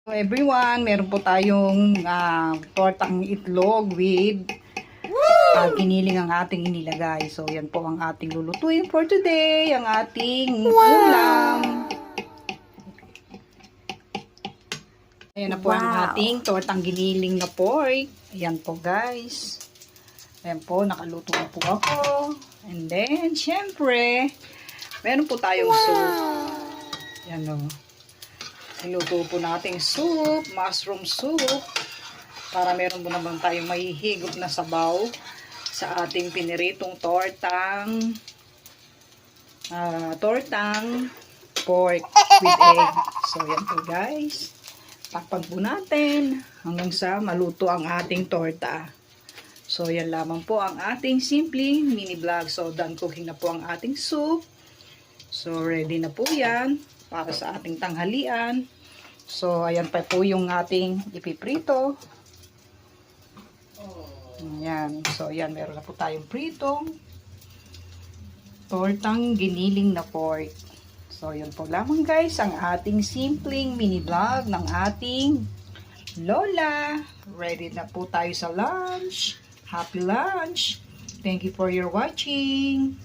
So everyone, meron po tayong tortang itlog with giniling ang ating inilagay. So yan po ang ating lulutuin for today, ang ating ulam. Ayan na po ang ating tortang giniling na pork. Ayan po guys. Ayan po, nakaluto na po ako. And then, syempre, meron po tayong soup. Ayan o. Niluto po nating soup, mushroom soup, para meron po naman tayong mahihigop na sabaw sa ating piniritong tortang pork with egg. So, yan po guys. Takpan po natin hanggang sa maluto ang ating torta. So, yan lamang po ang ating simpleng mini vlog. So, done cooking na po ang ating soup. So, ready na po yan para sa ating tanghalian. So, ayan pa po yung ating ipiprito. Ayan. So, ayan. Meron na po tayong pritong tortang giniling na pork. So, ayan po lamang guys ang ating simpleng mini vlog ng ating Lola. Ready na po tayo sa lunch. Happy lunch. Thank you for your watching.